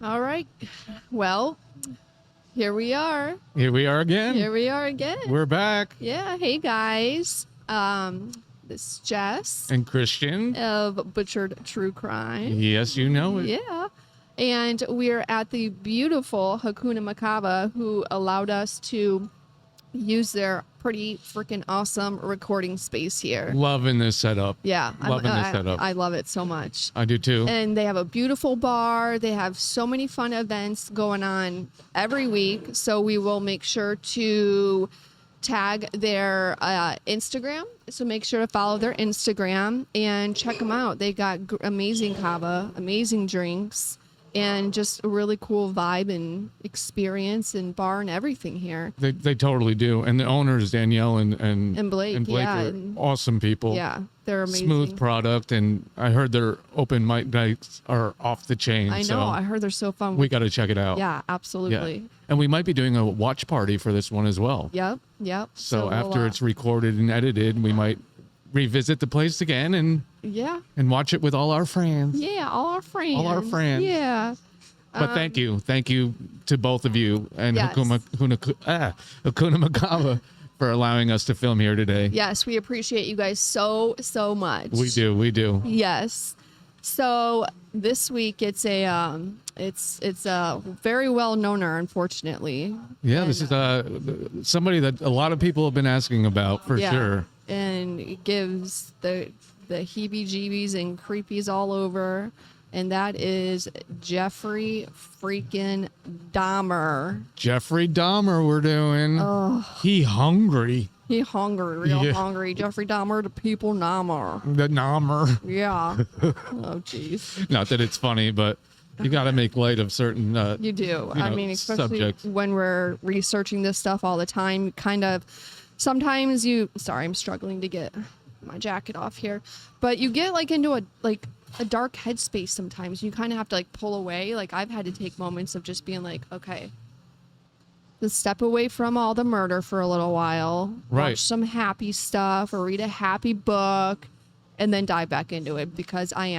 All right. Well, here we are. Here we are again. Here we are again. We're back. Yeah. Hey, guys. This is Jess And Christian. of Butchered True Crime. Yes, you know it. Yeah. And we're at the beautiful Hakuna Matata, who allowed us to use their pretty freaking awesome recording space here. Loving this setup. Yeah. Loving this setup. I love it so much. I do too. And they have a beautiful bar. They have so many fun events going on every week. So we will make sure to tag their Instagram. So make sure to follow their Instagram and check them out. They got amazing kava, amazing drinks, and just a really cool vibe and experience and bar and everything here. They totally do. And the owners, Danielle and Blake, are awesome people. Yeah, they're amazing. Smooth product. And I heard their open mic nights are off the chain. I know. So I heard they're so fun. we got to check it out. Yeah, absolutely. Yeah. And we might be doing a watch party for this one as well. Yep. So after it's recorded and edited, we might revisit the place again and watch it with all our friends. Yeah, all our friends. All our friends. Yeah. But thank you to both of you and Yes. Hakuna Matata for allowing us to film here today. Yes, we appreciate you guys so much. We do. Yes. So this week it's a very well knower, unfortunately. Yeah, And, this is somebody that a lot of people have been asking about for sure. And it gives the heebie-jeebies and creepies all over. And that is Jeffrey freaking Dahmer. Jeffrey Dahmer we're doing. He hungry. He hungry, real hungry. Jeffrey Dahmer, the people Dahmer. The Dahmer. Yeah. Oh, jeez. Not that it's funny, but you got to make light of certain You do. I mean, especially subjects. when we're researching this stuff all the time, kind of sometimes sorry, I'm struggling to get my jacket off here, but you get like into a dark headspace sometimes. You kind of have to like pull away. Like I've had to take moments of just being like, okay, let's step away from all the murder for a little while, Right. watch some happy stuff or read a happy book, and then dive back into it because I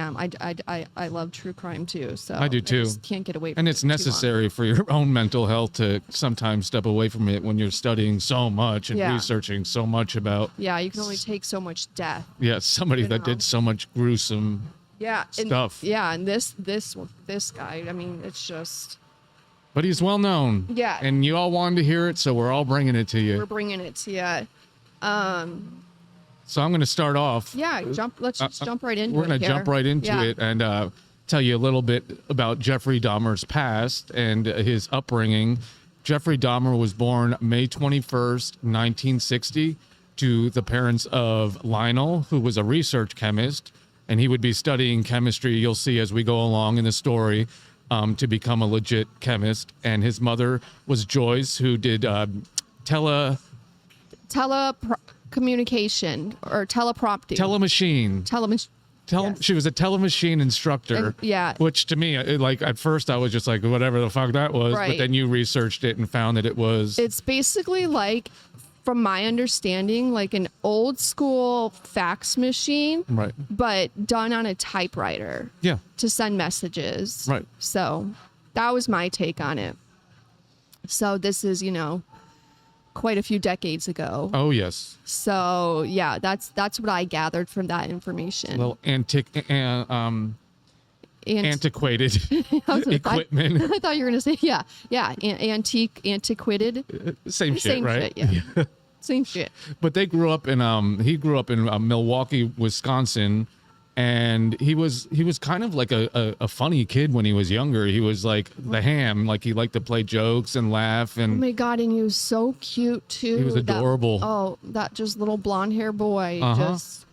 love true crime too. So I do too. just can't get away from And it it's too long. necessary for your own mental health to sometimes step away from it when you're studying so much and Yeah. researching so much about Yeah, you can only take so much death. somebody that did so much gruesome stuff. And this guy, I mean, it's just But he's well known. Yeah. And you all wanted to hear it, so we're all bringing it to we're you. bringing it to you. So I'm going to start off. Yeah, let's just jump right into it. We're going to jump right into it and tell you a little bit about Jeffrey Dahmer's past and his upbringing. Jeffrey Dahmer was born May 21st, 1960, to the parents of Lionel, who was a research chemist, and he would be studying chemistry, you'll see as we go along in the story, to become a legit chemist. And his mother was Joyce, who did Telecommunication or teleprompting. Telemachine. She was a telemachine instructor. Which to me, at first I was just like, whatever the fuck that was. Right. But then you researched it and found that it was. It's basically like, from my understanding, like an old school fax machine, Right. but done on a typewriter. Yeah. To send messages. Right. So that was my take on it. So this is, quite a few decades ago. Oh, yes. So yeah, that's what I gathered from that information. A little antiquated equipment. I thought you were gonna say antiquated. Same shit, right? Shit, yeah. Same shit. But they grew up in he grew up in Milwaukee, Wisconsin, and he was kind of like a funny kid when he was younger. He was like the ham, like he liked to play jokes and laugh. And Oh my god, and he was so cute too. He was adorable. That just little blonde hair boy. Just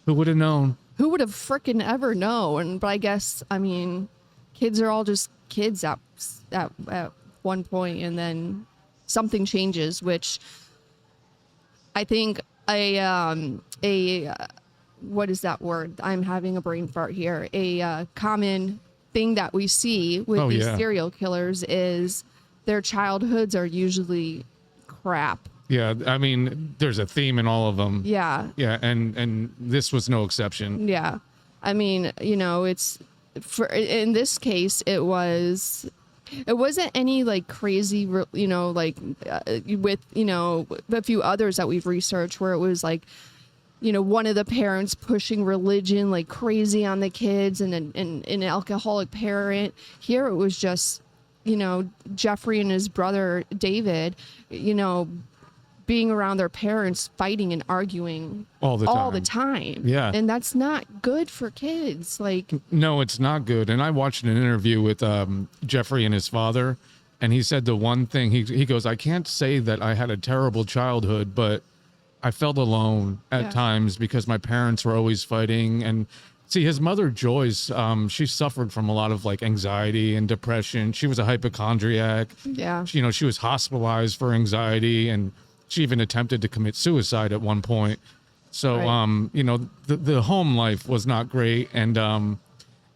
who would have known? Who would have frickin' ever known? But I guess, I mean, kids are all just kids at one point, and then something changes, which I think what is that word? I'm having a brain fart here. A common thing that we see with these serial killers is their childhoods are usually crap. Yeah, I mean, there's a theme in all of them. Yeah. Yeah, and this was no exception. Yeah. I mean, it's in this case, it wasn't any like crazy, like with, a few others that we've researched where it was like, one of the parents pushing religion like crazy on the kids and an alcoholic parent. Here it was just, Jeffrey and his brother David, being around their parents, fighting and arguing all the time. Yeah. And that's not good for kids. Like, no, it's not good. And I watched an interview with Jeffrey and his father, and he said the one thing, he goes, I can't say that I had a terrible childhood, but I felt alone at times because my parents were always fighting. And see, his mother, Joyce, she suffered from a lot of like anxiety and depression. She was a hypochondriac. Yeah. She was hospitalized for anxiety, and she even attempted to commit suicide at one point. So, right. The home life was not great. And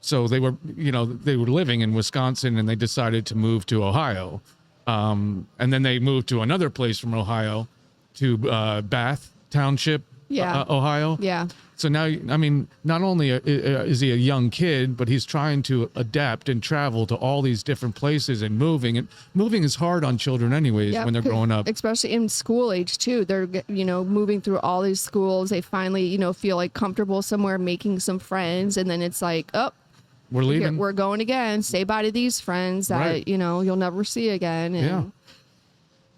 so they were living in Wisconsin, and they decided to move to Ohio. And then they moved to another place from Ohio, to Bath Township, Ohio. Yeah. So now, I mean, not only is he a young kid, but he's trying to adapt and travel to all these different places and moving. And moving is hard on children anyways when they're growing up. Especially in school age too. They're, moving through all these schools. They finally, feel like comfortable somewhere, making some friends. And then it's like, oh, we're leaving. We're going again. Say bye to these friends that, you'll never see again. And,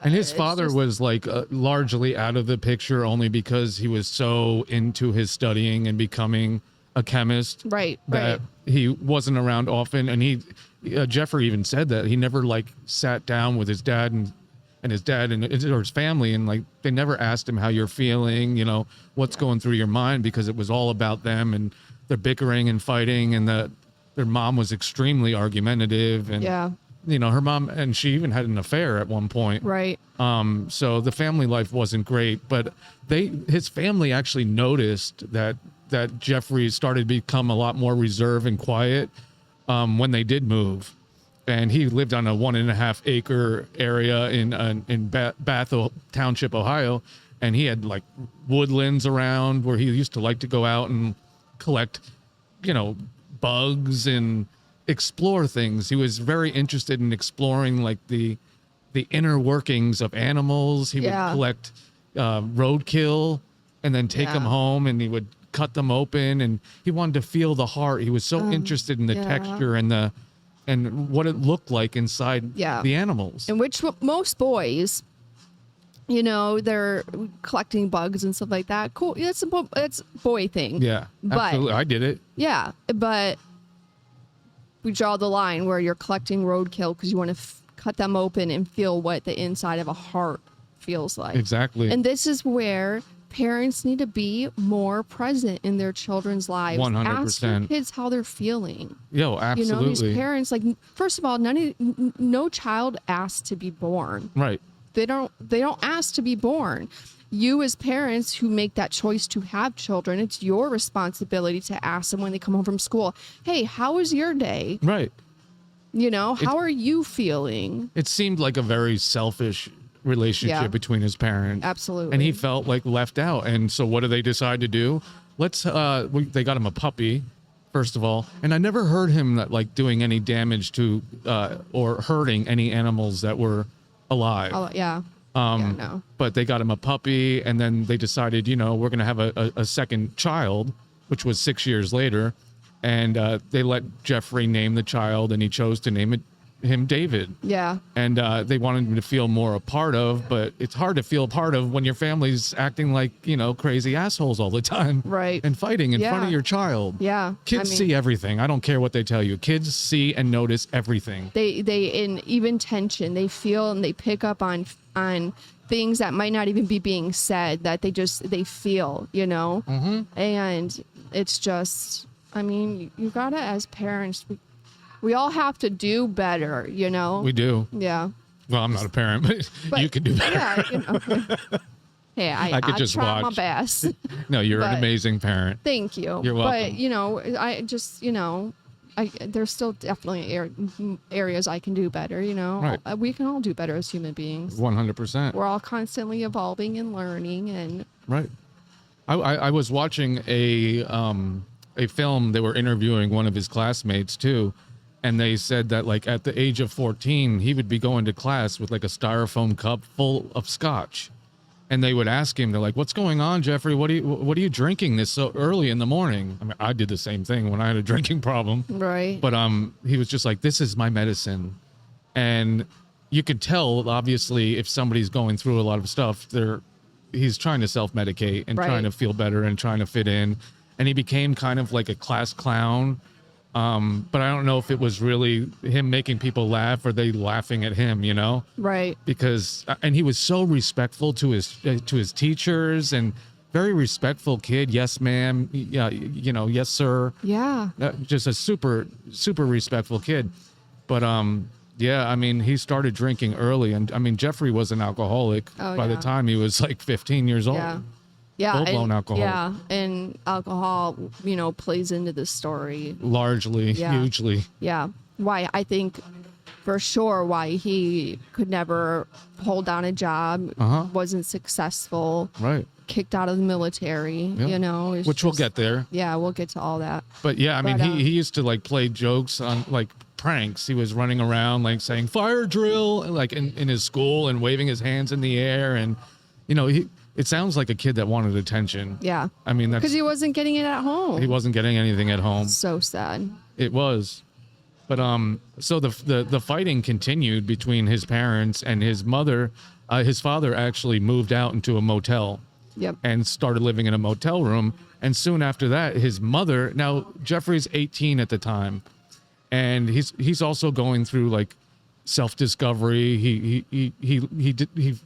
And his father was like largely out of the picture only because he was so into his studying and becoming a chemist. Right. That he wasn't around often. And Jeffrey even said that he never like sat down with his dad and his dad or his family. And like, they never asked him how you're feeling, what's going through your mind, because it was all about them and they're bickering and fighting. And their mom was extremely argumentative. And her mom, and she even had an affair at one point. Right. So the family life wasn't great, but his family actually noticed that Jeffrey started to become a lot more reserved and quiet when they did move. And he lived on a 1.5 acre area in Bath Township, Ohio. And he had like woodlands around where he used to like to go out and collect, bugs and explore things. He was very interested in exploring like the inner workings of animals. He would collect roadkill and then take them home, and he would cut them open, and he wanted to feel the heart. He was so interested in the texture and what it looked like inside the animals. And which most boys, they're collecting bugs and stuff like that. Cool. That's a boy thing. Yeah, absolutely. I did it. Yeah, but we draw the line where you're collecting roadkill because you want to cut them open and feel what the inside of a heart feels like. Exactly. And this is where parents need to be more present in their children's lives. 100%. Ask your kids how they're feeling. Yo, absolutely. These parents, like, first of all, no child asks to be born. Right. They don't ask to be born. You as parents who make that choice to have children, it's your responsibility to ask them when they come home from school, hey, how was your day? Right. How are you feeling? It seemed like a very selfish relationship between his parents. Absolutely. And he felt like left out. And so what do they decide to do? They got him a puppy, first of all. And I never heard him like doing any damage to or hurting any animals that were alive. Oh, yeah. No. But they got him a puppy, and then they decided, we're going to have a second child, which was 6 years later. And they let Jeffrey name the child, and he chose to name him David. Yeah. And they wanted him to feel more a part of, but it's hard to feel a part of when your family's acting like, crazy assholes all the time. Right. And fighting in front of your child. Yeah. Kids see everything. I don't care what they tell you. Kids see and notice everything. They in even tension, they feel and they pick up on things that might not even be being said, that they feel, Mm-hmm. And it's just, you gotta, as parents, we all have to do better, We do. Yeah. Well, I'm not a parent, but you can do better. Yeah. Hey, I could just try watch. my best. No, you're an amazing parent. Thank you. You're welcome. But, I just, there's still definitely areas I can do better, Right. We can all do better as human beings. 100%. We're all constantly evolving and learning, and right. I was watching a a film, they were interviewing one of his classmates too, and they said that like at the age of 14, he would be going to class with like a styrofoam cup full of scotch. And they would ask him, they're like, "What's going on, Jeffrey? What are you drinking this so early in the morning?" I mean, I did the same thing when I had a drinking problem. Right. But he was just like, "This is my medicine." And you could tell, obviously, if somebody's going through a lot of stuff, he's trying to self-medicate and Right. trying to feel better and trying to fit in. And he became kind of like a class clown. But I don't know if it was really him making people laugh or they laughing at him, you know? Right. Because and he was so respectful to his teachers, and very respectful kid. Yes, ma'am. Yeah, you know, yes, sir. Yeah. Just a super respectful kid. But yeah, I mean, he started drinking early, and I mean, Jeffrey was an alcoholic by the time he was like 15 years old. Yeah. Yeah. Full-blown alcohol. Yeah. And alcohol, you know, plays into the story. Largely, Yeah. hugely. Yeah. Why I think for sure why he could never hold down a job, wasn't successful, Right. kicked out of the military, you know. It's Which we'll just- get there. Yeah, we'll get to all that. But yeah, I mean, But, he used to like play jokes on like pranks. He was running around like saying fire drill like in his school and waving his hands in the air. And, you know, it sounds like a kid that wanted attention. Yeah. I mean, Because he wasn't getting it at home. he wasn't getting anything at home. So sad. It was. But so the fighting continued between his parents and his mother. His father actually moved out into a motel. Yep. And started living in a motel room. And soon after that, his mother, now Jeffrey's 18 at the time, and he's also going through like self-discovery. He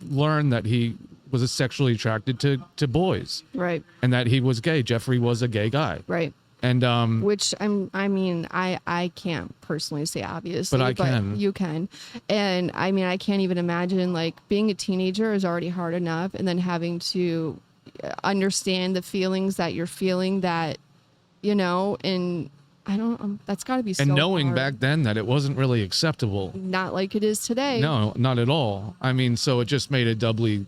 learned that he was sexually attracted to boys, Right. and that he was gay. Jeffrey was a gay guy. Right. And Which I can't personally say obviously, But I can. You can. And I mean, I can't even imagine like being a teenager is already hard enough, and then having to understand the feelings that you're feeling, that, you know, and I don't, that's gotta be so and knowing hard. back then that it wasn't really acceptable. Not like it is today. No, not at all. I mean, so it just made it doubly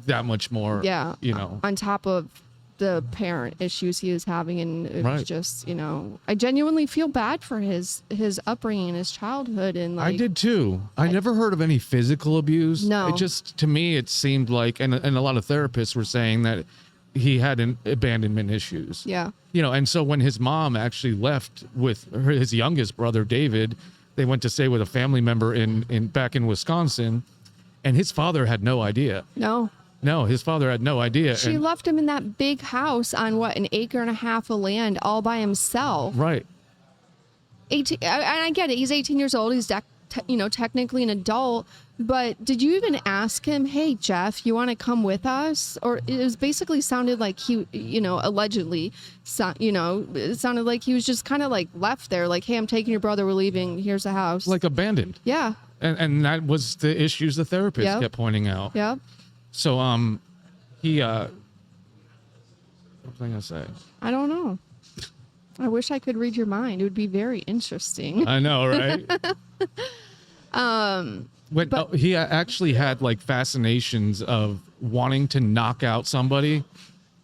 that much more, Yeah. you know. On top of the parent issues he was having, and it was Right. just, you know, I genuinely feel bad for his upbringing and his childhood, and like I did too. I never heard of any physical abuse. No. It just, to me, it seemed like, and a lot of therapists were saying that he had abandonment issues. Yeah. You know, and so when his mom actually left with his youngest brother, David, they went to stay with a family member back in Wisconsin, and his father had no idea. No, his father had no idea. She and, left him in that big house on what, an acre and a half of land all by himself. right. 18, and I get it. He's 18 years old. He's, you know, technically an adult. But did you even ask him, "Hey, Jeff, you want to come with us?" Or it was basically sounded like he, you know, allegedly, you know, it sounded like he was just kind of like left there, like, "Hey, I'm taking your brother. We're leaving. Here's the house." Like abandoned. Yeah. And that was the issues the therapist Yep. kept pointing out. Yeah. So, he, what was I gonna say? I don't know. I wish I could read your mind. It would be very interesting. I know, right? He actually had like fascinations of wanting to knock out somebody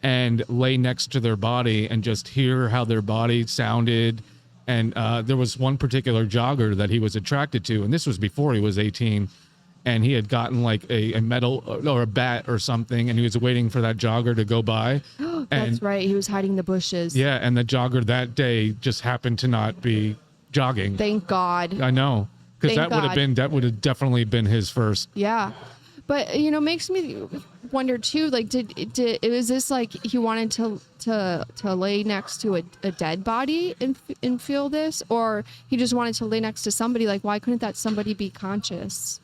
and lay next to their body and just hear how their body sounded. And there was one particular jogger that he was attracted to, and this was before he was 18. And he had gotten like a medal or a bat or something, and he was waiting for that jogger to go by. That's right. He was hiding the bushes. Yeah, and the jogger that day just happened to not be jogging. Thank God. I know, because Thank that would have definitely been his first. Yeah. But, you know, makes me wonder too, like, did was this like he wanted to lay next to a dead body and feel this, or he just wanted to lay next to somebody? Like, why couldn't that somebody be conscious?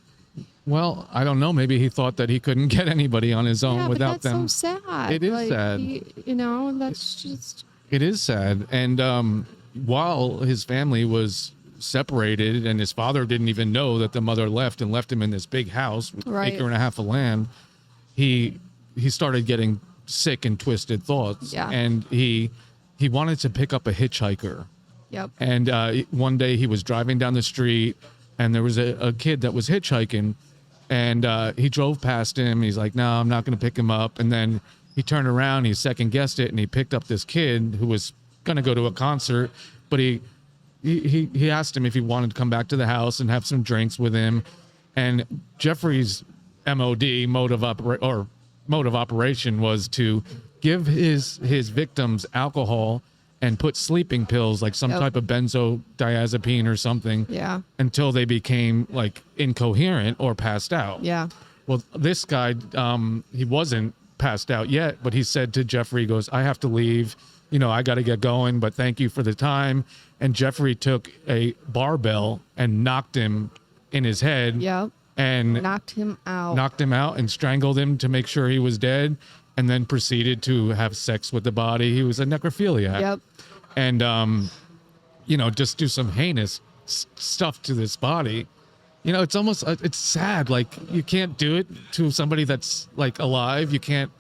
Well, I don't know. Maybe he thought that he couldn't get anybody on his own Yeah, without but that's them. so sad. It is Like, sad. You know, that's just. It is sad. And while his family was separated and his father didn't even know that the mother left and left him in this big house with Right. acre and a half of land, he started getting sick and twisted thoughts. Yeah. And he wanted to pick up a hitchhiker. Yep. And one day he was driving down the street and there was a kid that was hitchhiking, and he drove past him. He's like, "No, I'm not going to pick him up." And then he turned around, he second guessed it, and he picked up this kid who was gonna go to a concert, but he asked him if he wanted to come back to the house and have some drinks with him. And Jeffrey's mode of operation was to give his victims alcohol and put sleeping pills, like some type of benzodiazepine or something, until they became like incoherent or passed out. Yeah. Well, this guy, he wasn't passed out yet, but he said to Jeffrey, he goes, I have to leave. I got to get going, but thank you for the time. And Jeffrey took a barbell and knocked him in his head. Yep. And knocked him out and strangled him to make sure he was dead, and then proceeded to have sex with the body. He was a necrophiliac. Yep. And, just do some heinous stuff to this body. It's almost, it's sad. Like, you can't do it to somebody that's like alive. You can't,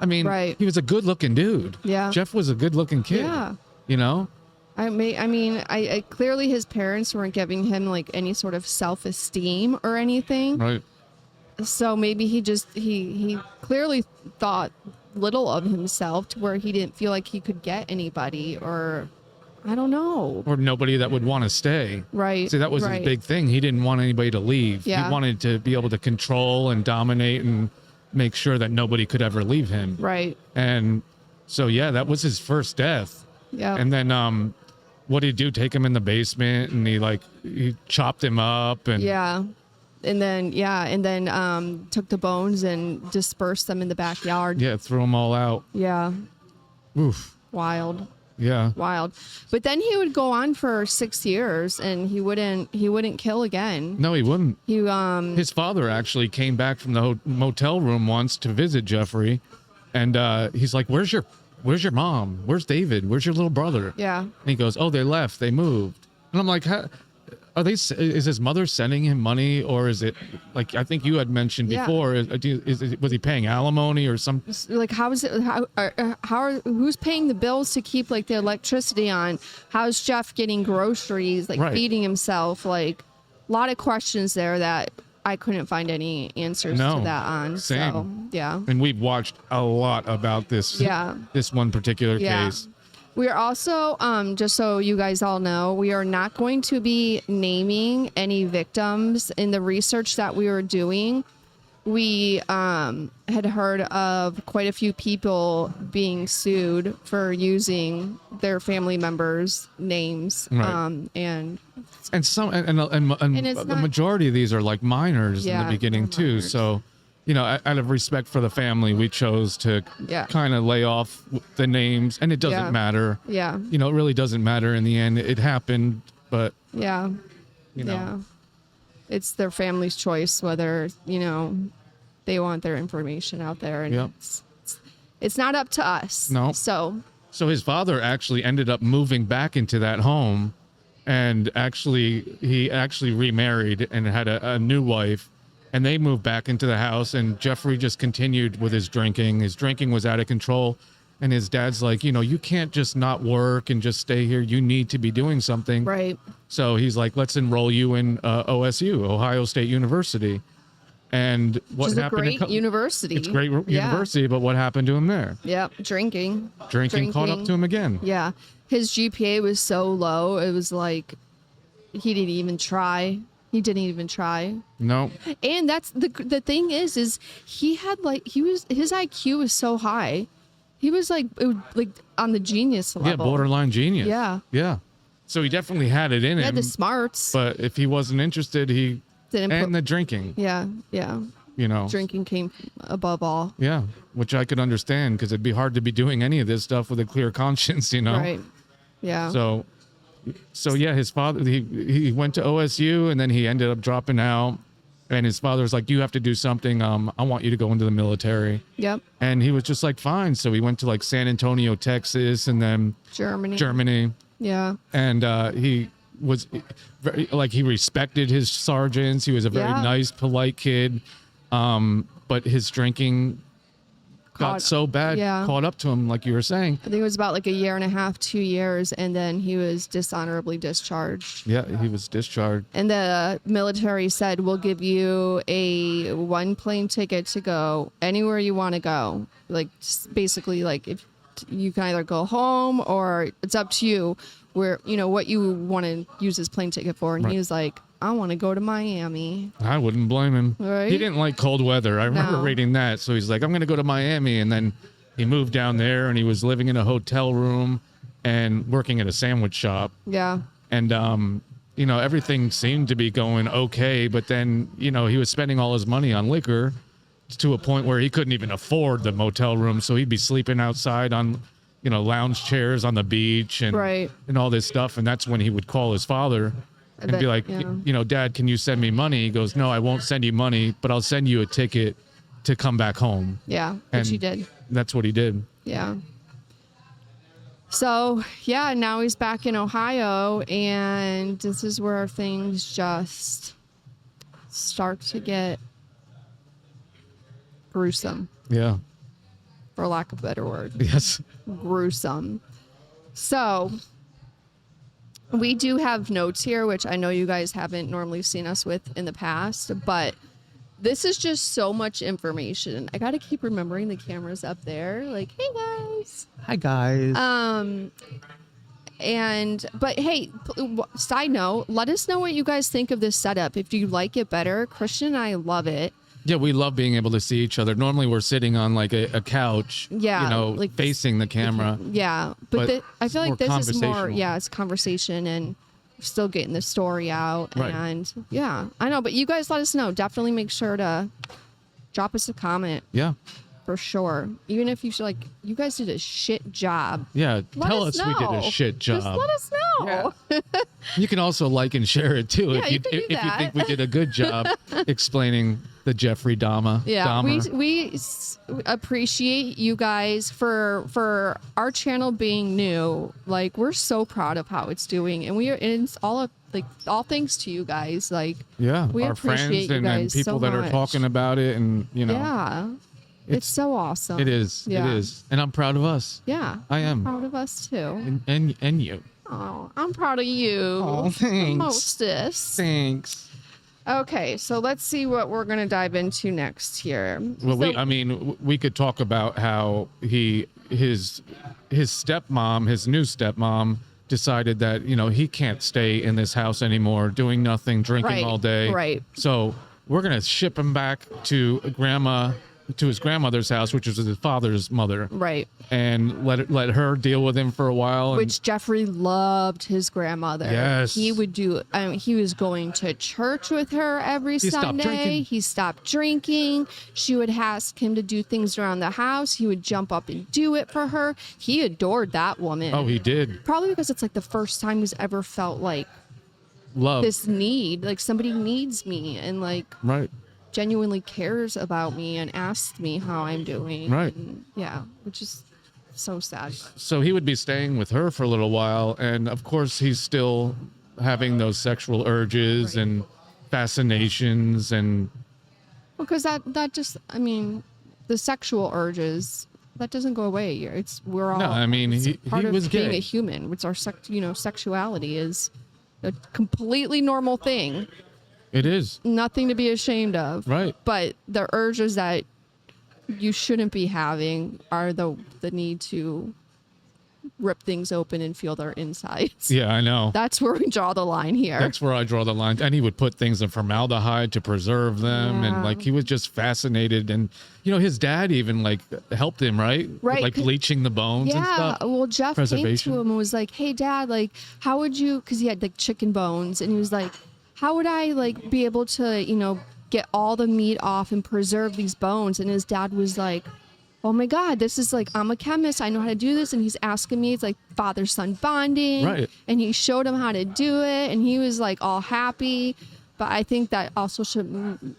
right. He was a good looking dude. Yeah. Jeff was a good looking kid. Yeah. I clearly his parents weren't giving him like any sort of self-esteem or anything. Right. So maybe he clearly thought little of himself to where he didn't feel like he could get anybody, or I don't know. Or nobody that would want to stay. Right. See, that was his big thing. He didn't want anybody to leave. Yeah. He wanted to be able to control and dominate and make sure that nobody could ever leave him. Right. And so, yeah, that was his first death. Yeah. And then, what did he do? Take him in the basement, and he chopped him up, and and then took the bones and dispersed them in the backyard. Yeah, threw them all out. Yeah. Oof. Wild. Yeah. Wild. But then he would go on for 6 years, and he wouldn't kill again. No, he wouldn't. His father actually came back from the motel room once to visit Jeffrey, and he's like, Where's your mom? Where's David? Where's your little brother? Yeah. And he goes, oh, they left. They moved. And I'm like, is his mother sending him money, or is it like, I think you had mentioned before, was he paying alimony or some? Like, who's paying the bills to keep like the electricity on? How's Jeff getting groceries, like feeding himself? Like, a lot of questions there that I couldn't find any answers to that on. Same. So, yeah. And we've watched a lot about this. Yeah. This one particular case. We are also, just so you guys all know, we are not going to be naming any victims. In the research that we were doing, we had heard of quite a few people being sued for using their family members' names. Right. And the majority of these are like minors in the beginning too. Minors. So, out of respect for the family, we chose to kind of lay off the names, and it doesn't matter. Yeah. It really doesn't matter in the end. It happened, but it's their family's choice whether, they want their information out there, and it's not up to us. No. So his father actually ended up moving back into that home, and he actually remarried and had a new wife. And they moved back into the house, and Jeffrey just continued with his drinking. His drinking was out of control. And his dad's like, you can't just not work and just stay here. You need to be doing something. Right. So he's like, let's enroll you in OSU, Ohio State University. And what happened? It's a great university. It's a great university, but what happened to him there? Yep, drinking Caught up to him again. Yeah. His GPA was so low, it was like he didn't even try. No. And that's the thing is he had his IQ was so high. He was like on the genius level. Yeah, borderline genius. Yeah. Yeah. So he definitely had it in him. He had the smarts. But if he wasn't interested, he didn't the drinking. Yeah. Yeah. Drinking came above all. Yeah, which I could understand, because it'd be hard to be doing any of this stuff with a clear conscience, Right. Yeah. So yeah, his father, he went to OSU, and then he ended up dropping out, and his father's like, you have to do something. I want you to go into the military. Yep. And he was just like, fine. So he went to like San Antonio, Texas, and then Germany. Yeah. And he was very, he respected his sergeants. He was a very nice, polite kid. But his drinking got so bad, caught up to him, like you were saying. I think it was about like a year and a half, 2 years, and then he was dishonorably discharged. Yeah, he was discharged. And the military said, we'll give you a 1 plane ticket to go anywhere you want to go. Like, just basically, like, if you can either go home or it's up to you where, what you want to use his plane ticket for. And he was like, I want to go to Miami. I wouldn't blame him. Right? He didn't like cold weather. I remember reading that. So he's like, I'm going to go to Miami. And then he moved down there and he was living in a hotel room and working at a sandwich shop. Yeah. And, everything seemed to be going okay. But then, he was spending all his money on liquor to a point where he couldn't even afford the motel room. So he'd be sleeping outside on, lounge chairs on the beach and, and all this stuff. And that's when he would call his father and be like, Dad, can you send me money? He goes, no, I won't send you money, but I'll send you a ticket to come back home. Yeah, which he did. That's what he did. Yeah. So, yeah, now he's back in Ohio, and this is where things just start to get gruesome. Yeah. For lack of a better word. Yes. Gruesome. So, we do have notes here, which I know you guys haven't normally seen us with in the past, but this is just so much information. I got to keep remembering the camera's up there. Like, hey, guys. Hi, guys. But hey, side note, let us know what you guys think of this setup. If you like it better, Christian and I love it. Yeah, we love being able to see each other. Normally we're sitting on like a couch, like facing the camera. Yeah, but I feel like this is more, it's conversation and we're still getting the story out. Right. And yeah, I know, but you guys let us know. Definitely make sure to drop us a comment. Yeah. For sure. Even if you feel like you guys did a shit job. Yeah, tell us we did a shit job. Just let us know. Yeah. You can also like and share it too if you think we did a good job explaining the Jeffrey Dahmer. Yeah, we appreciate you guys for our channel being new. Like, we're so proud of how it's doing, and it's all thanks to you guys. Like, yeah, we our appreciate friends you guys and people so that much. are talking about it, and yeah. It's so awesome. It is. Yeah. It is. And I'm proud of us. Yeah. I am. I'm proud of us too. And you. Oh, I'm proud of you. Oh, thanks. Hostess. Thanks. Okay, so let's see what we're going to dive into next here. Well, we could talk about how his stepmom, his new stepmom, decided that, he can't stay in this house anymore, doing nothing, drinking all day. Right. So we're going to ship him back to his grandmother's house, which is his father's mother. Right. And let her deal with him for a while. Which Jeffrey loved his grandmother. Yes. He would do, he was going to church with her every Sunday. He stopped drinking. She would ask him to do things around the house. He would jump up and do it for her. He adored that woman. Oh, he did. Probably because it's like the first time he's ever felt like love, this need, like somebody needs me and like genuinely cares about me and asks me how I'm doing. Right. And, yeah, which is so sad. So he would be staying with her for a little while, and of course he's still having those sexual urges and fascinations, and because that just, I mean, the sexual urges, that doesn't go away. We're all, no, I mean, he was being gay. a human. It's our sexuality is a completely normal thing. It is nothing to be ashamed of. Right. But the urges that you shouldn't be having are the need to rip things open and feel their insides. Yeah, I know. That's where we draw the line here. That's where I draw the line. And he would put things in formaldehyde to preserve them. Yeah. And like, he was just fascinated. And, his dad even like helped him, right? Right. Like bleaching the bones and stuff. Yeah. Well, Jeff came to him and was like, hey, Dad, like, how would you, because he had like chicken bones. And he was like, how would I like be able to, get all the meat off and preserve these bones? And his dad was like, oh my God, this is like, I'm a chemist. I know how to do this. And he's asking me, it's like father-son bonding. Right. And he showed him how to do it. And he was like all happy. But I think that also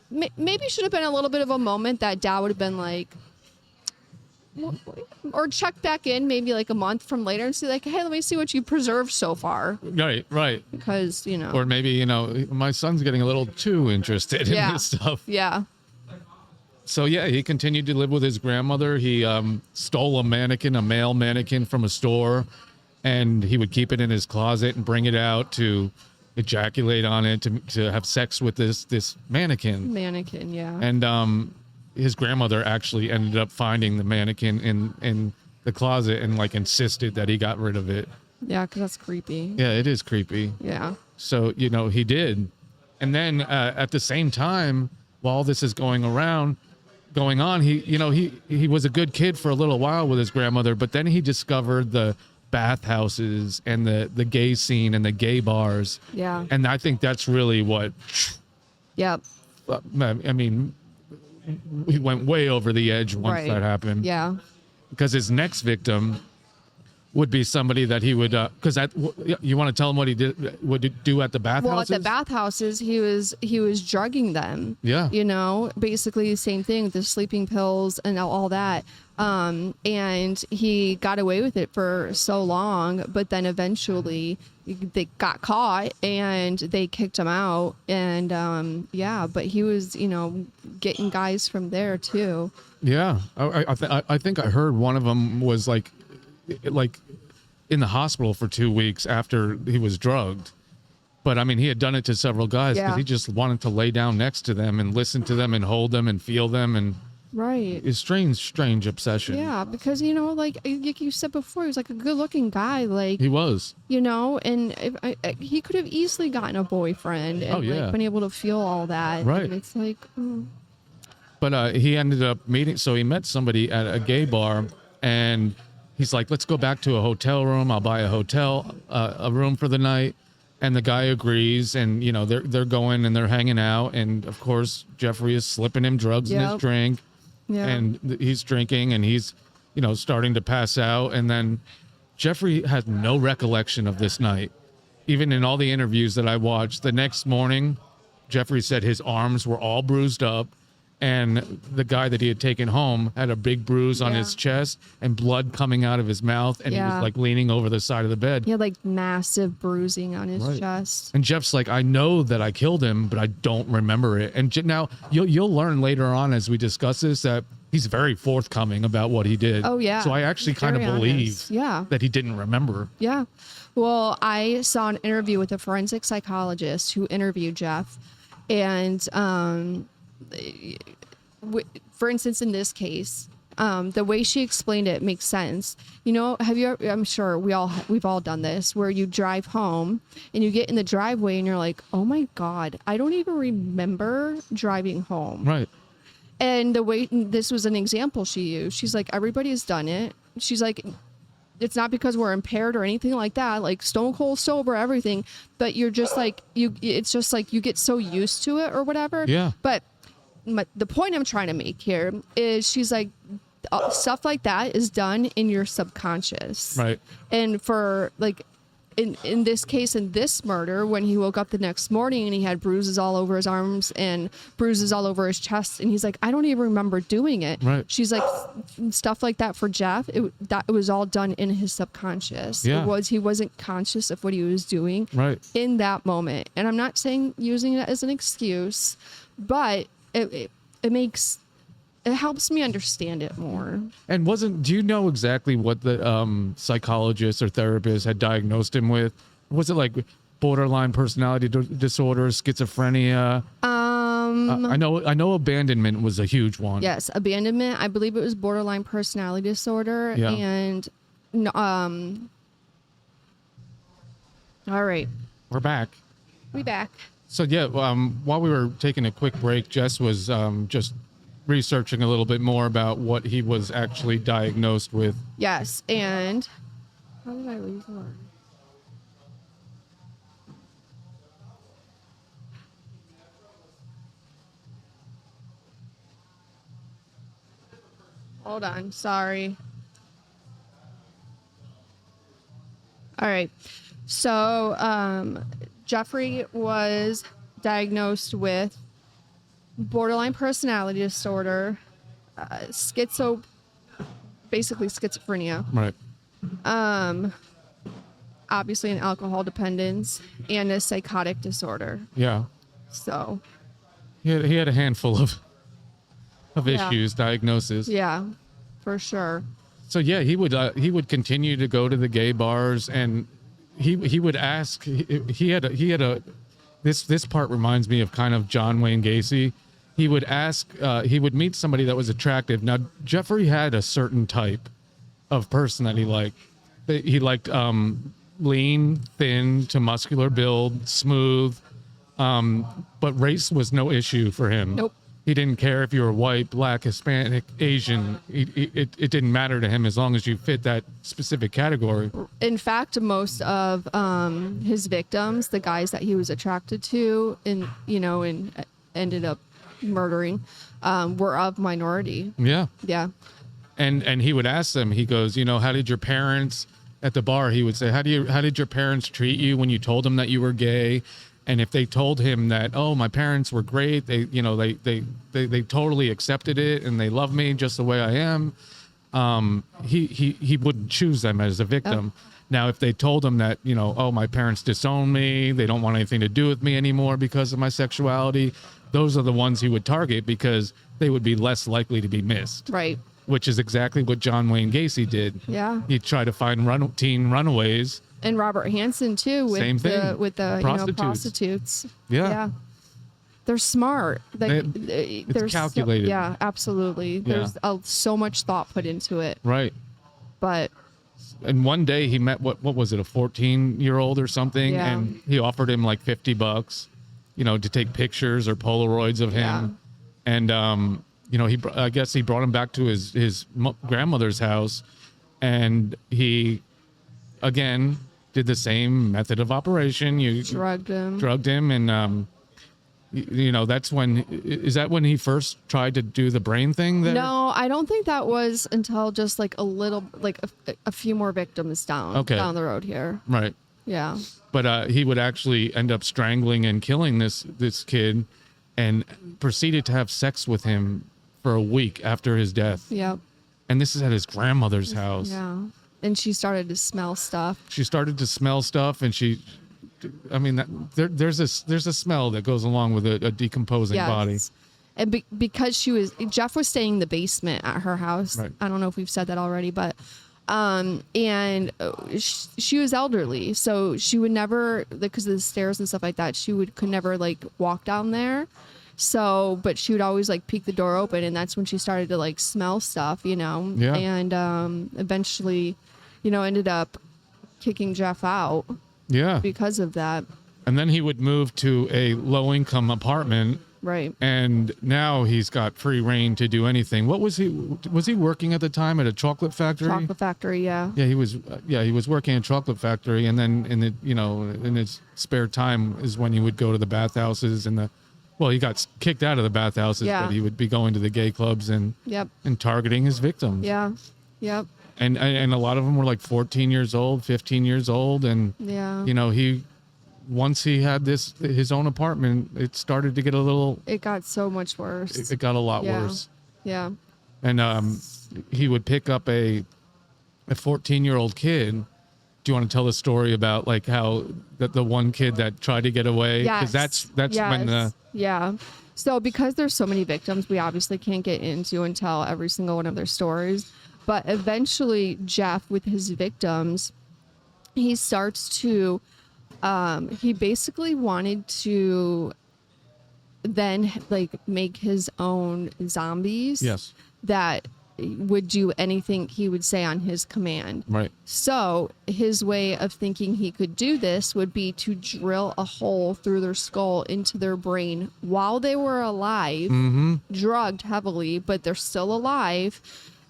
maybe should have been a little bit of a moment that Dad would have been like, or check back in maybe like a month from later and see like, hey, let me see what you preserved so far. Right. Because, Or maybe, my son's getting a little too interested in this stuff. Yeah. So, yeah, he continued to live with his grandmother. He stole a male mannequin from a store, and he would keep it in his closet and bring it out to ejaculate on it, to have sex with this mannequin. Yeah. And his grandmother actually ended up finding the mannequin in the closet and like insisted that he got rid of it. Yeah, because that's creepy. Yeah, it is creepy. Yeah. So, he did. And then at the same time, while this is going on, he was a good kid for a little while with his grandmother, but then he discovered the bathhouses and the gay scene and the gay bars. Yeah. And I think that's really what, Yep. I mean, he went way over the edge once that happened. Yeah. Because his next victim would be somebody that he would, you want to tell him what he would do at the bathhouses? Well, at the bathhouses, he was drugging them. Yeah. Basically the same thing, the sleeping pills and all that. And he got away with it for so long, but then eventually they got caught and they kicked him out. And but he was, getting guys from there too. Yeah, I think I heard one of them was like in the hospital for 2 weeks after he was drugged. But I mean, he had done it to several guys because he just wanted to lay down next to them and listen to them and hold them and feel them. And right, it's strange obsession. Yeah, because like you said before, he was like a good-looking guy. Like he was, and he could have easily gotten a boyfriend and like been able to feel all that. Right, and it's like. But he ended up so he met somebody at a gay bar, and he's like, let's go back to a hotel room. I'll buy a room for the night. And the guy agrees, and they're going and they're hanging out, and of course Jeffrey is slipping him drugs in his drink, and he's drinking, and he's starting to pass out, and then Jeffrey has no recollection of this night. Even in all the interviews that I watched, the next morning, Jeffrey said his arms were all bruised up. And the guy that he had taken home had a big bruise on his chest and blood coming out of his mouth. And he was like leaning over the side of the bed. He had like massive bruising on his chest. And Jeff's like, I know that I killed him, but I don't remember it. And now you'll learn later on as we discuss this that he's very forthcoming about what he did. Oh, yeah. So I actually kind of believe that he didn't remember. Yeah. Well, I saw an interview with a forensic psychologist who interviewed Jeff. And, for instance, in this case, the way she explained it makes sense. I'm sure we've all done this, where you drive home and you get in the driveway and you're like, oh my God, I don't even remember driving home. Right. And this was an example she used. She's like, everybody has done it. She's like, it's not because we're impaired or anything like that, like stone cold sober, everything, but you're just like, it's just like you get so used to it or whatever. Yeah. But the point I'm trying to make here is she's like, stuff like that is done in your subconscious. Right. And for like, in this case, in this murder, when he woke up the next morning and he had bruises all over his arms and bruises all over his chest, and he's like, I don't even remember doing it. Right. She's like, stuff like that for Jeff, it was all done in his subconscious. Yeah. He wasn't conscious of what he was doing in that moment. And I'm not saying using it as an excuse, but it helps me understand it more. And do you know exactly what the psychologist or therapist had diagnosed him with? Was it like borderline personality disorder, schizophrenia? I know abandonment was a huge one. Yes, abandonment. I believe it was borderline personality disorder. Yeah. And all right. We're back. We back. So while we were taking a quick break, Jess was just researching a little bit more about what he was actually diagnosed with. Yes, and how did I lose one? Hold on, sorry. All right, so Jeffrey was diagnosed with borderline personality disorder, basically schizophrenia. Right. Obviously an alcohol dependence and a psychotic disorder. Yeah. So. He had a handful of issues, diagnoses. Yeah, for sure. So he would continue to go to the gay bars, and he would ask. He had a. This part reminds me of kind of John Wayne Gacy. He would ask. He would meet somebody that was attractive. Now Jeffrey had a certain type, of person that he liked. He liked lean, thin to muscular build, smooth. But race was no issue for him. Nope. He didn't care if you were white, black, Hispanic, Asian. It didn't matter to him as long as you fit that specific category. In fact, most of his victims, the guys that he was attracted to, and ended up murdering, were of minority. Yeah. Yeah. And he would ask them. He goes, how did your parents at the bar? He would say, how did your parents treat you when you told them that you were gay? And if they told him that, oh, my parents were great, they totally accepted it and they love me just the way I am, he wouldn't choose them as a victim. Oh. Now, if they told him that, oh, my parents disown me, they don't want anything to do with me anymore because of my sexuality, those are the ones he would target because they would be less likely to be missed. Right. Which is exactly what John Wayne Gacy did. Yeah. He tried to find teen runaways. And Robert Hansen too, with Same thing. with the prostitutes. Yeah. They're smart. It's calculated. Yeah, absolutely. Yeah. There's so much thought put into it. Right. But and one day he met what was it, a 14-year-old or something, Yeah. and he offered him like $50, to take pictures or Polaroids of him, and I guess he brought him back to his grandmother's house, and he again did the same method of operation. You drugged him, and that's when he first tried to do the brain thing there? No, I don't think that was until just like a few more victims down the road here. Right. Yeah. But he would actually end up strangling and killing this kid, and proceeded to have sex with him for a week after his death. Yep. And this is at his grandmother's house. Yeah. And she started to smell stuff. She started to smell stuff, and there's a smell that goes along with a decomposing body. And because Jeff was staying in the basement at her house. Right. I don't know if we've said that already, but she was elderly, so she would never, because of the stairs and stuff like that, could never like walk down there. So, but she would always like peek the door open, and that's when she started to like smell stuff, Yeah. And eventually, ended up kicking Jeff out. Yeah. Because of that. And then he would move to a low-income apartment. Right. And now he's got free reign to do anything. What was he working at the time at a chocolate factory? Chocolate factory, yeah. Yeah, he was working at a chocolate factory, and then in his spare time is when he would go to the bathhouses he got kicked out of the bathhouses, but he would be going to the gay clubs and targeting his victims. Yeah. Yep. And a lot of them were like 14 years old, 15 years old, and once he had his own apartment, it started to get it got so much worse. It got a lot worse. Yeah. And he would pick up a 14-year-old kid. Do you want to tell the story about like how the one kid that tried to get away? Yes. Because that's when So because there's so many victims, we obviously can't get into and tell every single one of their stories. But eventually, Jeff, with his victims, he starts to, he basically wanted to then like make his own zombies. Yes. That would do anything he would say on his command. Right. So his way of thinking he could do this would be to drill a hole through their skull into their brain while they were alive, drugged heavily, but they're still alive,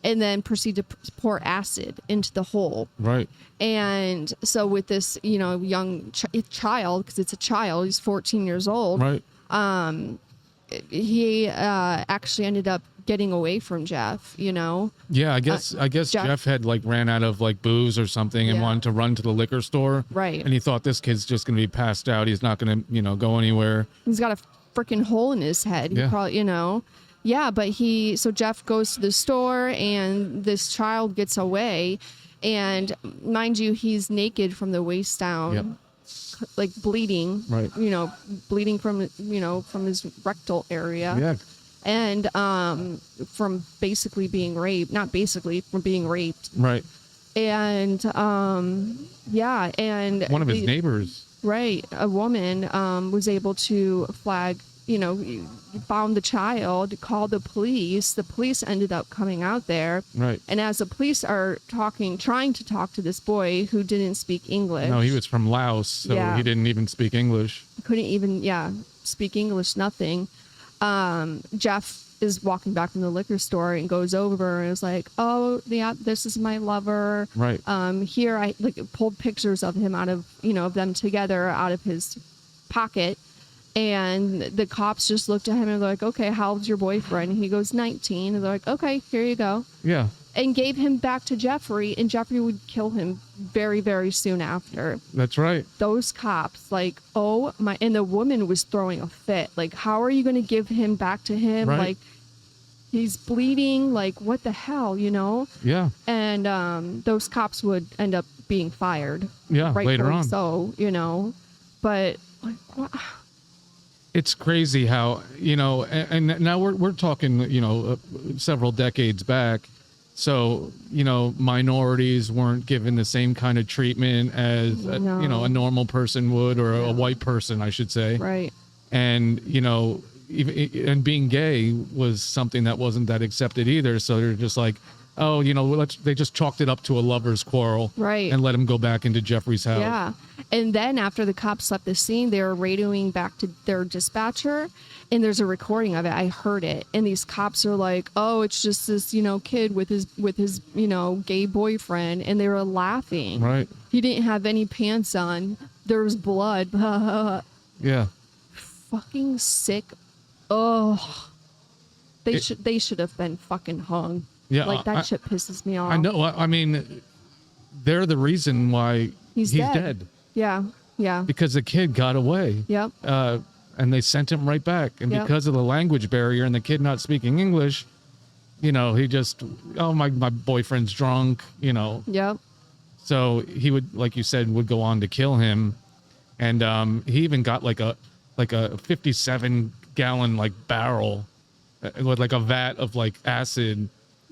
and then proceed to pour acid into the hole. Right. And so with this, young child, because it's a child, he's 14 years old. Right. He actually ended up getting away from Jeff, Yeah, I guess Jeff had like ran out of like booze or something and wanted to run to the liquor store. Right. And he thought this kid's just going to be passed out. He's not going to, go anywhere. He's got a freaking hole in his head. He probably, Yeah, but so Jeff goes to the store and this child gets away, and mind you, he's naked from the waist down. Yep. Like bleeding. Right. Bleeding from his rectal area. Yeah. And from basically being raped, not basically, from being raped. Right. And and one of his neighbors. Right. A woman was able to flag you found the child, called the police. The police ended up coming out there. Right. And as the police are trying to talk to this boy who didn't speak English. No, he was from Laos, so he didn't even speak English. Couldn't even, speak English, nothing. Jeff is walking back from the liquor store and goes over and is like, oh, yeah, this is my lover. Right. Here, I pulled pictures of him out of, of them together out of his pocket. And the cops just looked at him and they're like, okay, how old's your boyfriend? And he goes, 19. And they're like, okay, here you go. Yeah. And gave him back to Jeffrey, and Jeffrey would kill him very, very soon after. That's right. Those cops, like, oh my, and the woman was throwing a fit. Like, how are you going to give him back to him? Right. Like, he's bleeding. Like, what the hell, Yeah. And those cops would end up being fired. Yeah, later on. So, but like, what? It's crazy how, and now we're talking, several decades back. So, minorities weren't given the same kind of treatment as, a normal person would, or a white person, I should say. Right. And, and being gay was something that wasn't that accepted either. So they're just like, oh, they just chalked it up to a lover's quarrel. Right. And let him go back into Jeffrey's house. Yeah. And then after the cops left the scene, they were radioing back to their dispatcher, and there's a recording of it. I heard it. And these cops are like, oh, it's just this, kid with his, gay boyfriend. And they were laughing. Right. He didn't have any pants on. There was blood. Yeah. Fucking sick. Oh, they should have been fucking hung. Yeah. Like, that shit pisses me off. I know. I mean, they're the reason why he's dead. Yeah. Yeah. Because the kid got away. Yep. And they sent him right back. And Yep. because of the language barrier and the kid not speaking English, he just, oh, my boyfriend's drunk, Yep. So he would, like you said, would go on to kill him. And he even got like a 57-gallon barrel with a vat of acid.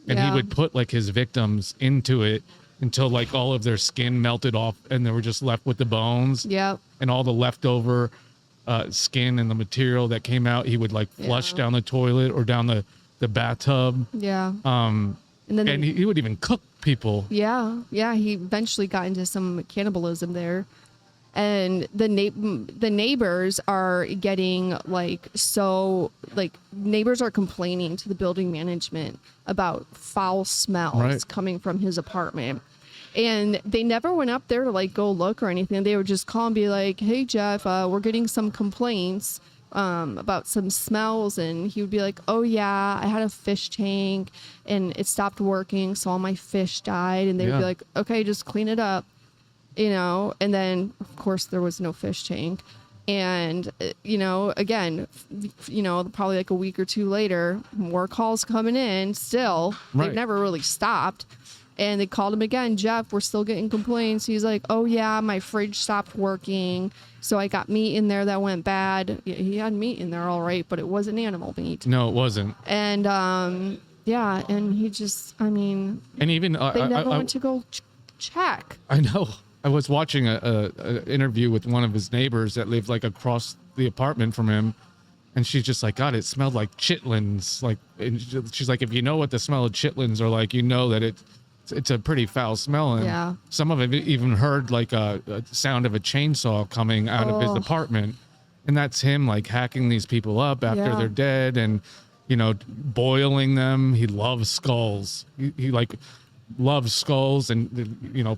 And he would put his victims into it until all of their skin melted off and they were just left with the bones. Yep. And all the leftover skin and the material that came out, he would flush down the toilet or down the bathtub. Yeah. And then he would even cook people. Yeah. Yeah. He eventually got into some cannibalism there. And the neighbors are getting neighbors are complaining to the building management about foul smells coming from his apartment. And they never went up there to go look or anything. They would just call and be like, hey, Jeff, we're getting some complaints about some smells. And he would be like, oh, yeah, I had a fish tank and it stopped working. So all my fish died. And they would be like, okay, just clean it up. And then of course there was no fish tank. And, again, probably a week or two later, more calls coming in still. Right. They've never really stopped. And they called him again, Jeff, we're still getting complaints. He's like, oh, yeah, my fridge stopped working. So I got meat in there that went bad. Yeah, he had meat in there, all right, but it wasn't animal meat. No, it wasn't. And, and he just, and even they never went to go check. I know. I was watching a interview with one of his neighbors that lived across the apartment from him, and she's just like, God, it smelled like chitlins. And she's like, if you know what the smell of chitlins are like, that it's a pretty foul smell. And some of it even heard a sound of a chainsaw coming out of his apartment, and that's him hacking these people up after they're dead, and boiling them. He loves skulls. He loves skulls and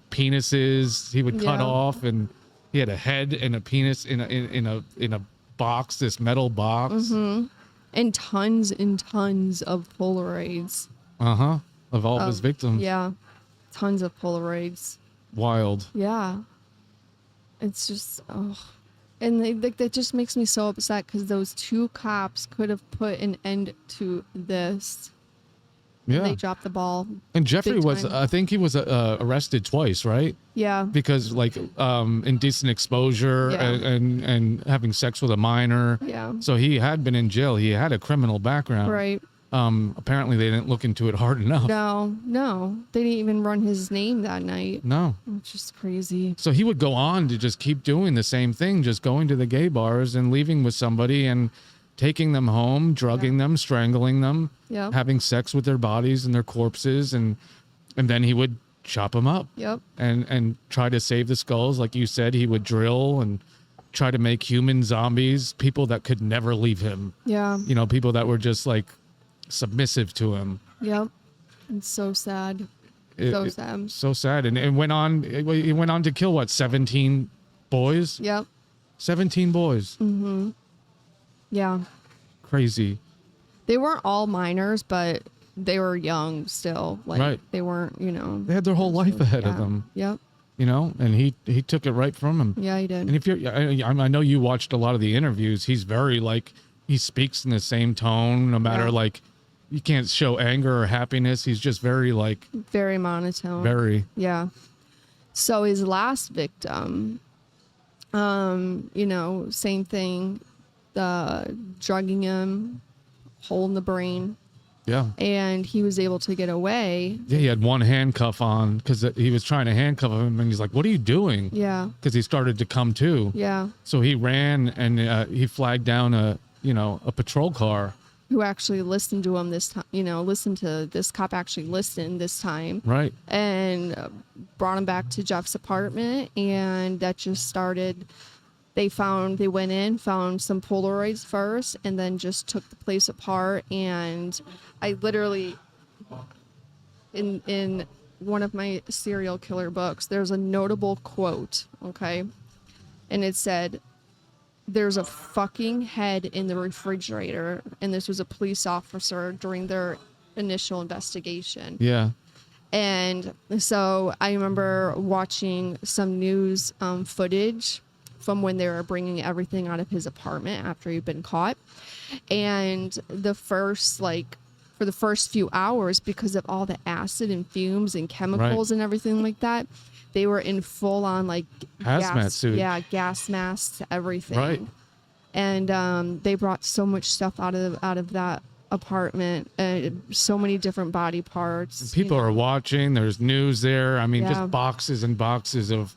penises. He would cut off, and he had a head and a penis in a box, this metal box, and tons of Polaroids. Of all of his victims. Yeah, tons of Polaroids. Wild. Yeah, it's just and that just makes me so upset because those two cops could have put an end to this. Yeah. They dropped the ball. And Jeffrey I think he was arrested twice, right? Yeah. Because indecent exposure and having sex with a minor. Yeah. So he had been in jail. He had a criminal background. Right. Apparently they didn't look into it hard enough. No. They didn't even run his name that night. No. It's just crazy. So he would go on to just keep doing the same thing, just going to the gay bars and leaving with somebody and taking them home, drugging them, strangling them, Yep. having sex with their bodies and their corpses, and then he would chop them up. Yep. And try to save the skulls. Like you said, he would drill and try to make human zombies, people that could never leave him. Yeah. You know, people that were just like submissive to him. Yep. It's so sad. Sad. So sad. And he went on to kill what, 17 boys? Yep. 17 boys. Mm-hmm. Yeah. Crazy. They weren't all minors, but they were young still. Like, Right. They weren't, you know. They had their whole life ahead of them. Yep. You know, and he took it right from him. Yeah, he did. And if I know you watched a lot of the interviews. He's very like, he speaks in the same tone, no matter like, you can't show anger or happiness. He's just very like, very monotone. very. Yeah. So his last victim, you know, same thing, drugging him, hole in the brain. Yeah. And he was able to get away. Yeah, he had one handcuff on because he was trying to handcuff him, and he's like, "What are you doing?" Yeah. Because he started to come to. Yeah. So he ran and he flagged down a patrol car. Who actually listened to him this time? You know, this cop actually listened this time. Right. And brought him back to Jeff's apartment, and that just started. They went in, found some Polaroids first, and then just took the place apart. And I literally, in one of my serial killer books, there's a notable quote, okay? And it said, "There's a fucking head in the refrigerator." And this was a police officer during their initial investigation. Yeah. And so I remember watching some news footage from when they were bringing everything out of his apartment after he'd been caught. And for the first few hours, because of all the acid and fumes and chemicals and everything like that, they were in full on like hazmat suits. Yeah, gas masks, everything. Right. And they brought so much stuff out of that apartment, so many different body parts. People are watching. There's news there. I mean, Yeah. just boxes and boxes of,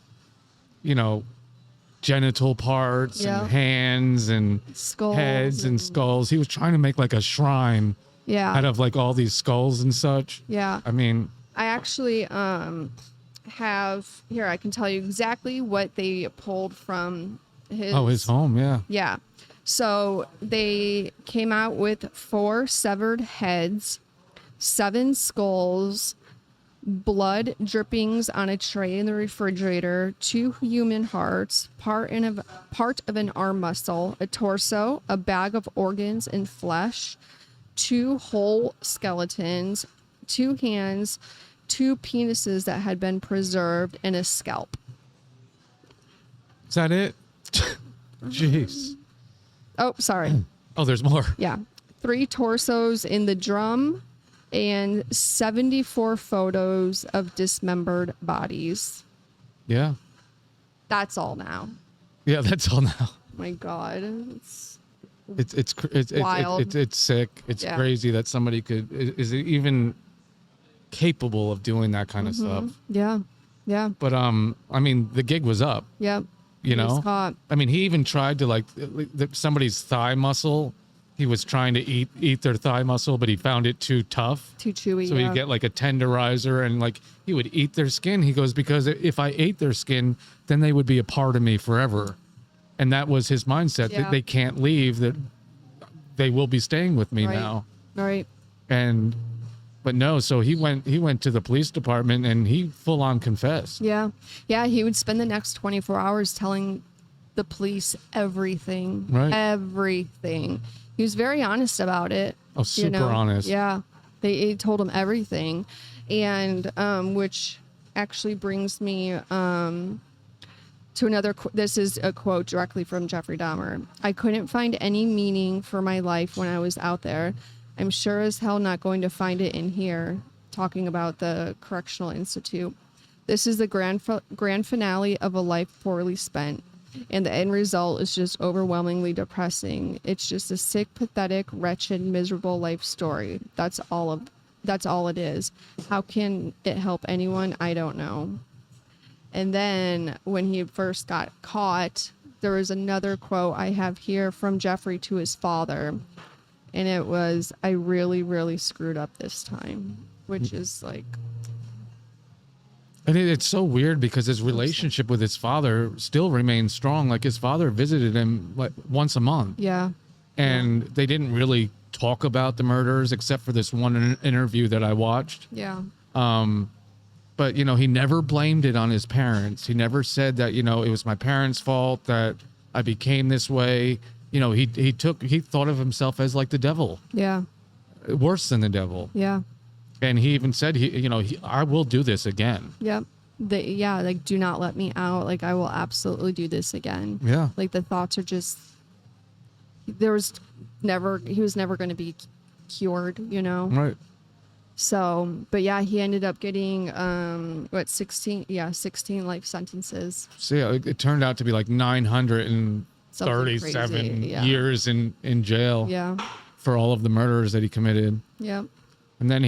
genital parts Yeah. and hands and Skulls heads and and- skulls. He was trying to make like a shrine Yeah. out of like all these skulls and such. Yeah. I mean, I actually have here. I can tell you exactly what they pulled from his home. Yeah. Yeah. So they came out with 4 severed heads, 7 skulls, blood drippings on a tray in the refrigerator, 2 human hearts, part of an arm muscle, a torso, a bag of organs and flesh, 2 whole skeletons, 2 hands, 2 penises that had been preserved, and a scalp. Is that it? Jeez. Oh, sorry. Oh, there's more. Yeah. 3 torsos in the drum and 74 photos of dismembered bodies. Yeah. That's all now. Yeah, that's all now. Oh my God. It's Wild. it's sick. It's Yeah. crazy that somebody is even capable of doing that kind of stuff. Yeah. Yeah. But I mean, the gig was up. Yep. You He was know, caught. I mean, he even tried to somebody's thigh muscle. He was trying to eat their thigh muscle, but he found it too tough. Too chewy. So he'd get like a tenderizer and like he would eat their skin. He goes, because if I ate their skin, then they would be a part of me forever. And that was his mindset, Yeah. that they can't leave, that they will be staying with me Right. now. Right. But no, so he went to the police department and he full on confessed. Yeah. Yeah. He would spend the next 24 hours telling the police everything. Right. Everything. He was very honest about it. Oh, super honest. Yeah. They told him everything. And which actually brings me to another, this is a quote directly from Jeffrey Dahmer. "I couldn't find any meaning for my life when I was out there. I'm sure as hell not going to find it in here," talking about the Correctional Institute. "This is the grand finale of a life poorly spent. And the end result is just overwhelmingly depressing. It's just a sick, pathetic, wretched, miserable life story. That's all it is. How can it help anyone? I don't know." And then when he first got caught, there was another quote I have here from Jeffrey to his father, and it was, "I really, really screwed up this time," which is like. And it's so weird because his relationship with his father still remains strong. Like his father visited him like once a month. Yeah. And they didn't really talk about the murders except for this one interview that I watched. Yeah. But, you know, he never blamed it on his parents. He never said that, you know, it was my parents' fault that I became this way. You know, he thought of himself as like the devil. Yeah. Worse than the devil. Yeah. And he even said, I will do this again. Yep. Like, do not let me out. Like, I will absolutely do this again. Yeah. Like, the thoughts are just, he was never going to be cured, you know? Right. So, but yeah, he ended up getting, 16 life sentences. So yeah, it turned out to be like 937 years in jail. Yeah. For all of the murders that he committed. Yep. And then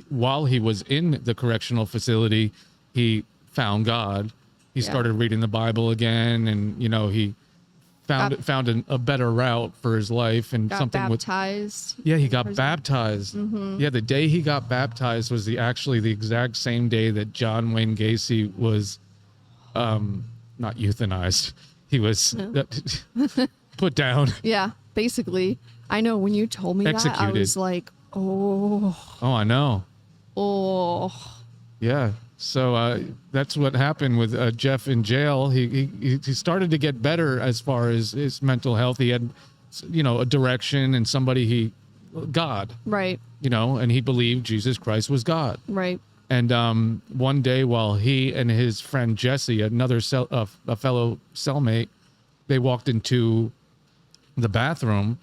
while he was in the correctional facility, he found God. He started reading the Bible again, and you know he found a better route for his life and got something baptized. He got baptized. Mm-hmm. Yeah, the day he got baptized was actually the exact same day that John Wayne Gacy was, not euthanized. He was put down. Yeah, basically. I know when you told me Executed. that, I was like, oh, I know. oh. Yeah. So that's what happened with Jeff in jail. He started to get better as far as his mental health. He had, you know, a direction and God. Right. You know, and he believed Jesus Christ was God. Right. And one day while he and his friend Jesse, a fellow cellmate, they walked into the bathroom,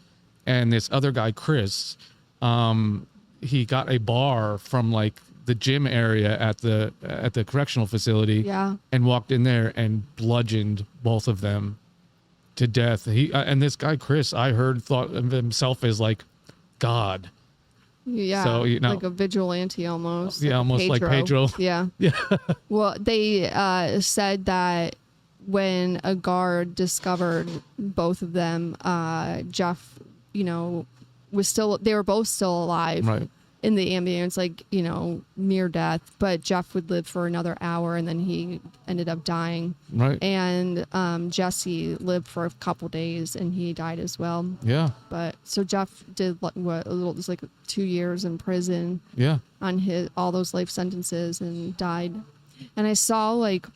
and this other guy, Chris, he got a bar from like the gym area at the correctional facility. Yeah. And walked in there and bludgeoned both of them to death. And this guy Chris, I heard, thought of himself as like God. Yeah. So, you know, like a vigilante almost. Yeah, almost like Pedro. Yeah. Yeah. Well, they said that when a guard discovered both of them, Jeff, you know, they were both still alive. Right. In the ambulance, like, you know, near death, but Jeff would live for another hour and then he ended up dying. Right. And Jesse lived for a couple days and he died as well. Yeah. But so Jeff did it was like 2 years in prison. Yeah. On all those life sentences and died. And I saw like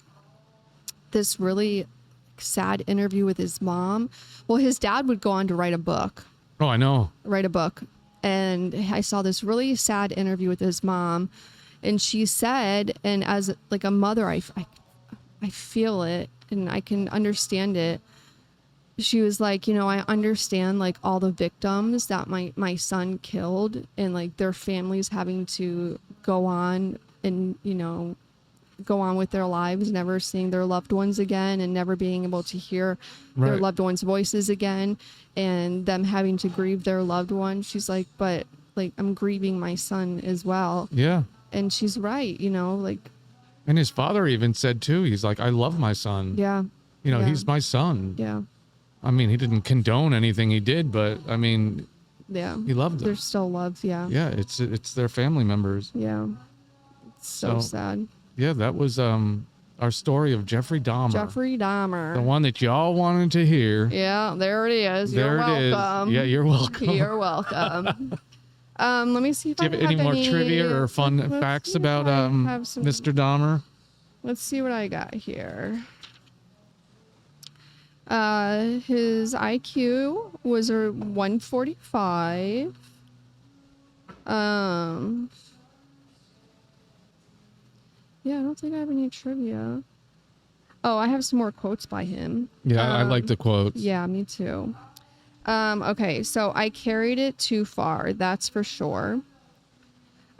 this really sad interview with his mom. Well, his dad would go on to write a book. Oh, I know. And I saw this really sad interview with his mom, and she said, and as like a mother, I feel it and I can understand it. She was like, you know, I understand like all the victims that my son killed and like their families having to go on and, you know, go on with their lives, never seeing their loved ones again and never being able to hear their loved ones' voices again, and them having to grieve their loved one. She's like, but like, I'm grieving my son as well. Yeah. And she's right, you know, like. And his father even said too, he's like, I love my son. Yeah. You know, yeah. He's my son. Yeah. I mean, he didn't condone anything he did, but I mean, yeah, he loved them. There's still love. Yeah. Yeah. It's their family members. Yeah. It's so sad. Yeah, that was our story of Jeffrey Dahmer. Jeffrey Dahmer. The one that y'all wanted to hear. Yeah, there it is. There You're welcome. Yeah, you're welcome. You're welcome. Let me see if Do you have any more trivia or fun facts about Mr. Dahmer? Let's see what I got here. His IQ was a 145. Yeah, I don't think I have any trivia. Oh, I have some more quotes by him. Yeah, I like the quotes. Yeah, me too. Okay, so I carried it too far, that's for sure.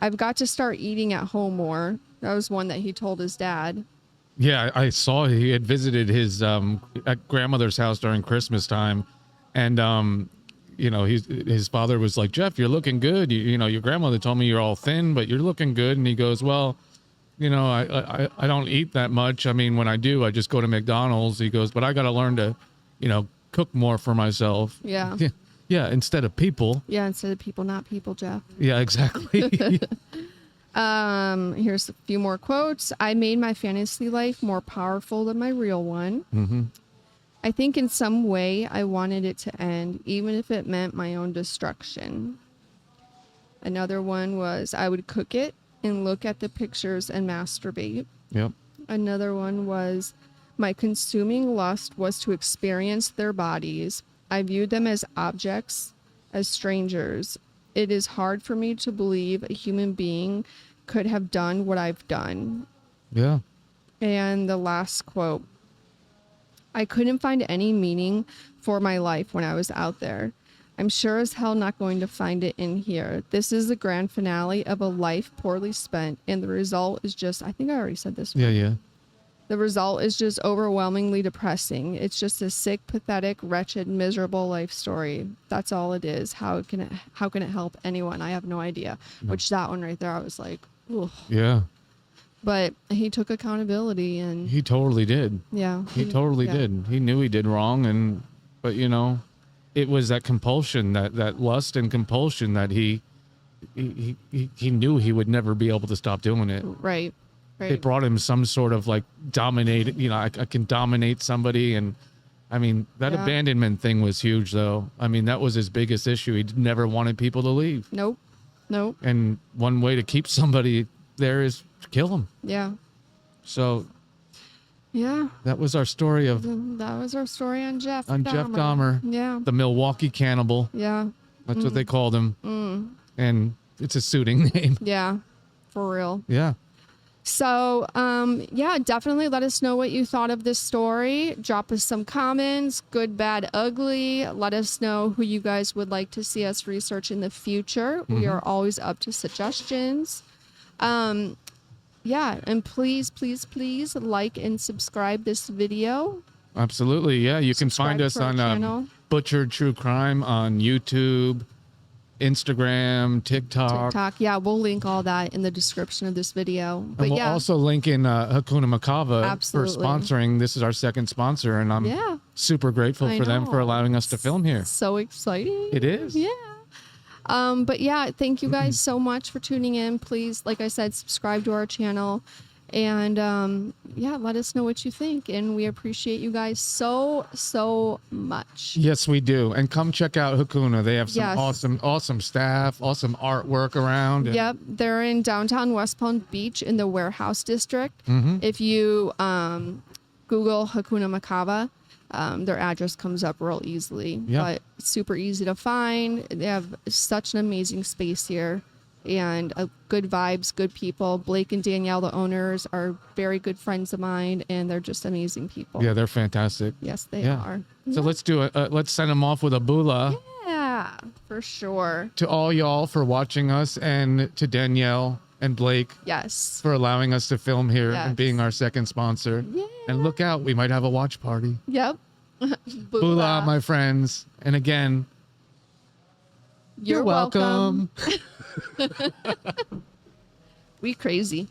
I've got to start eating at home more. That was one that he told his dad. Yeah, I saw he had visited his grandmother's house during Christmas time, and you know, his father was like, Jeff, you're looking good. You know, your grandmother told me you're all thin, but you're looking good. And he goes, well, you know, I don't eat that much. I mean, when I do, I just go to McDonald's. He goes, but I got to learn to, you know, cook more for myself. Yeah. Yeah, instead of people. Yeah, instead of people, not people, Jeff. Yeah, exactly. Here's a few more quotes. I made my fantasy life more powerful than my real one. Mm-hmm. I think in some way I wanted it to end, even if it meant my own destruction. Another one was I would cook it and look at the pictures and masturbate. Yep. Another one was my consuming lust was to experience their bodies. I viewed them as objects, as strangers. It is hard for me to believe a human being could have done what I've done. Yeah. And the last quote, I couldn't find any meaning for my life when I was out there. I'm sure as hell not going to find it in here. This is the grand finale of a life poorly spent, and the result is just, I think I already said this one. Yeah. The result is just overwhelmingly depressing. It's just a sick, pathetic, wretched, miserable life story. That's all it is. How can it help anyone? I have no idea. No. Which that one right there, I was like, ugh. Yeah. But he took accountability and he totally did. Yeah. He totally did. He knew he did wrong, but you know, it was that compulsion, that lust and compulsion that he knew he would never be able to stop doing it. Right. It brought him some sort of like dominate, you know, I can dominate somebody. And I mean, that abandonment thing was huge though. I mean, that was his biggest issue. He never wanted people to leave. Nope. And one way to keep somebody there is to kill them. Yeah. So yeah, that was our story on Jeff Dahmer. Yeah. The Milwaukee Cannibal. Yeah. That's what they called him. And it's a suiting name. Yeah. For real. Yeah. So, definitely let us know what you thought of this story. Drop us some comments, good, bad, ugly. Let us know who you guys would like to see us research in the future. We are always up to suggestions. And please, please, please like and subscribe this video. Absolutely. Yeah, you can find us on Butchered True Crime on YouTube, Instagram, TikTok. Yeah, we'll link all that in the description of this video. But and we'll also link in Hakuna Makava for sponsoring. This is our second sponsor, and I'm super grateful for them for allowing us to film here. So exciting. It is. Yeah. But yeah, thank you guys so much for tuning in. Please, like I said, subscribe to our channel. And let us know what you think. And we appreciate you guys so much. Yes, we do. And come check out Hakuna. They have some awesome staff, awesome artwork around. Yep. They're in downtown West Palm Beach in the Warehouse District. If you Google Hakuna Makava, their address comes up real easily. But it's super easy to find. They have such an amazing space here. And good vibes, good people. Blake and Danielle, the owners, are very good friends of mine, and they're just amazing people. Yeah, they're fantastic. Yes, they are. So let's do it. Let's send them off with a bula. Yeah, for sure. To all y'all for watching us, and to Danielle and Blake. Yes. For allowing us to film here and being our second sponsor. Yeah. And look out, we might have a watch party. Yep. Bula, my friends. And again, you're welcome. We crazy.